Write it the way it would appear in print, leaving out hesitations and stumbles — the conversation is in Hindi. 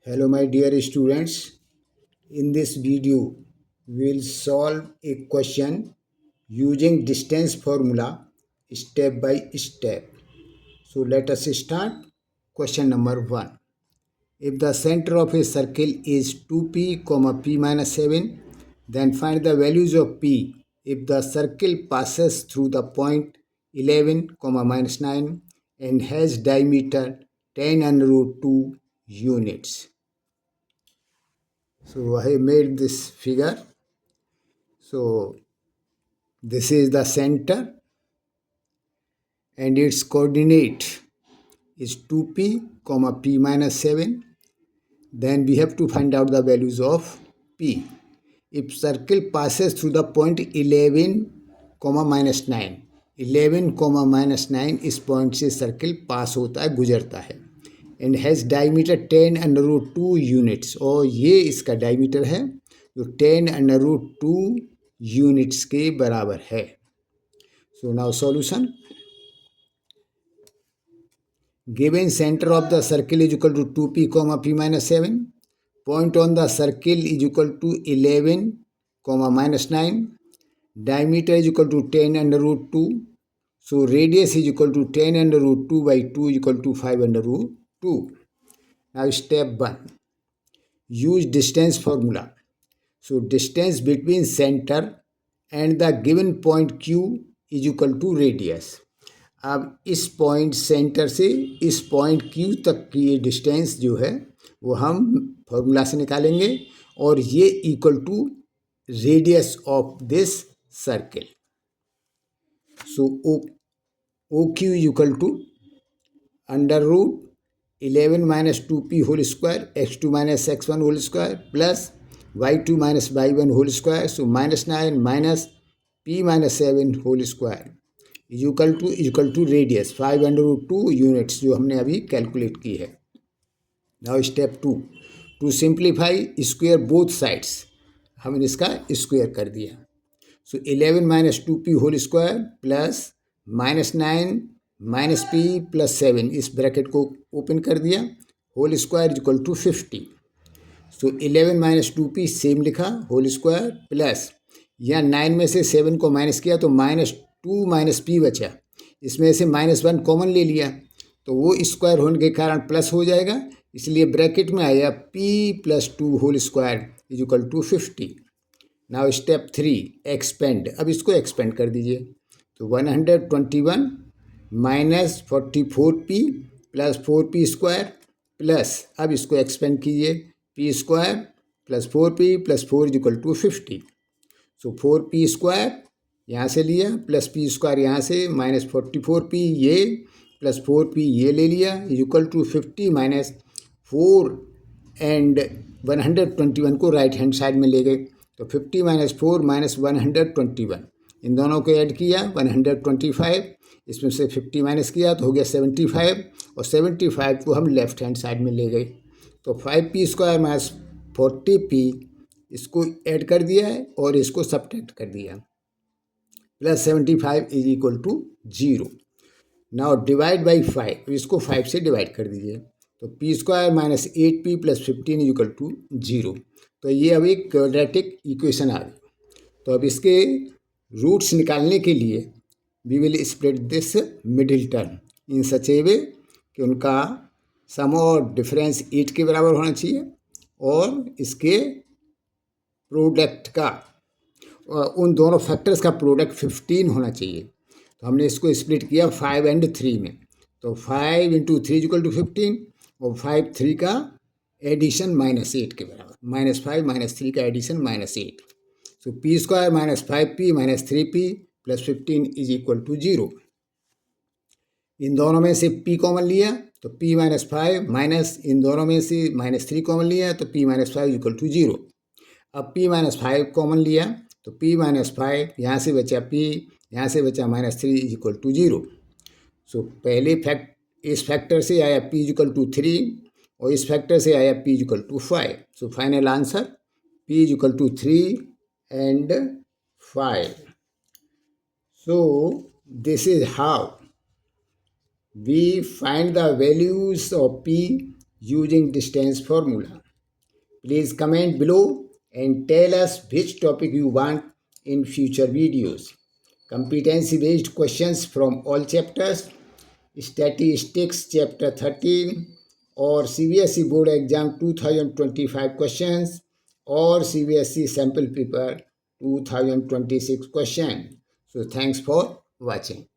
Hello my dear students, in this video we will solve a question using distance formula step by step. So let us start. Question number 1. If the center of a circle is 2p, p minus 7, then find the values of p if the circle passes through the point 11, minus 9 and has diameter 10 under root 2 units. So I have made this figure. So this is the center and its coordinate is 2p, p minus 7. Then we have to find out the values of p. If circle passes through the point 11, minus 9. 11, minus 9 इस पॉइंट से सर्किल पास होता है, गुजरता है and has diameter 10 under root 2 units, और ये इसका डायमीटर है जो 10 अंडर रूट 2 यूनिट्स के बराबर है. So now solution. Given center of the circle is equal to 2p, p minus 7. Point on the circle is equal to 11, minus 9. Diameter is equal to 10 under root 2. So radius is equal to 10 under root 2 by 2 is equal to 5 under root 2. Now step 1. Use distance formula. So distance between center and the given point Q is equal to radius. अब इस पॉइंट सेंटर से इस पॉइंट Q तक की ये डिस्टेंस जो है वो हम फॉर्मूला से निकालेंगे और ये equal to radius of this circle. So O Q is equal to under root 11 minus 2p whole square x2 minus x1 whole square plus y2 minus y1 whole square. So minus 9 minus p minus 7 whole square is equal to radius 5 under root 2 units जो हमने अभी कैलकुलेट की है. Now step 2. To simplify square both sides. हमने इसका स्क्वेयर कर दिया. So 11 minus 2p whole square plus minus 9 minus p plus 7, इस ब्रैकेट को ओपन कर दिया, whole square equal to 50. So 11 minus 2p same लिखा, होल स्क्वायर प्लस या 9 में से 7 को माइनस किया तो माइनस 2 माइनस p बचा, इसमें से माइनस 1 कॉमन ले लिया तो वो स्क्वायर होने के कारण प्लस हो जाएगा, इसलिए ब्रैकेट में आया p plus 2 whole square is equal to 50. Now step 3. Expand. अब इसको एक्सपेंड कर दीजिए. तो 121 minus 44p plus 4p square plus, अब इसको एक्सपेंड कीजिए, p square plus 4p plus 4 is equal to 50. So 4p square यहाँ से लिया प्लस p स्क्वायर यहाँ से माइनस 44p ये प्लस 4p ये ले लिया is equal to 50 minus 4 and 121 को राइट हैंड साइड में ले गए तो 50 माइनस 4 माइनस 121, इन दोनों को ऐड किया 125, इसमें से 50 माइनस किया तो हो गया 75 और 75 को हम लेफ्ट हैंड साइड में ले गए तो 5p स्क्वायर माइनस 40p इसको ऐड कर दिया है और इसको सब्ट्रैक्ट कर दिया plus 75 is equal to 0. Now divide by 5, इसको 5 से डिवाइड कर दीजिए तो p square minus 8p plus 15 is equal to 0. तो ये अब एक क्वाड्रेटिक इक्वेशन आ गई. तो अब इसके रूट्स निकालने के लिए we will split this middle term in such a way कि उनका सम और डिफरेंस 8 के बराबर होना चाहिए और इसके प्रोडक्ट का उन दोनों फैक्टर्स का प्रोडक्ट 15 होना चाहिए. तो हमने इसको स्प्लिट किया 5 एंड 3 में. तो 5 इंटू 3 इक्वल टू 15 और 5 3 का एडिशन माइनस 8 के बराबर, माइनस 5 माइनस 3 का addition minus 8. So p square minus 5p minus 3p plus 15 is equal to 0. इन दोनों में से p कॉमन लिया तो p माइनस 5 माइनस इन दोनों में से माइनस 3 कॉमन लिया तो p माइनस 5 इक्वल टू 0. अब p माइनस 5 कॉमन लिया तो p माइनस 5 यहाँ से बचा p, यहाँ से बचा माइनस 3 इज इक्वल टू 0. सो पहले इस फैक्टर से आया p इज इक्वल टू 3 और इस फैक्टर से आया p is equal to 5. So final answer p is equal to 3 and 5. So this is how we find the values of p using distance formula. Please comment below and tell us which topic you want in future videos. Competency-based questions from all chapters, Statistics Chapter 13, or CBSE Board Exam 2025 questions, or CBSE Sample Paper 2026 question. So thanks for watching.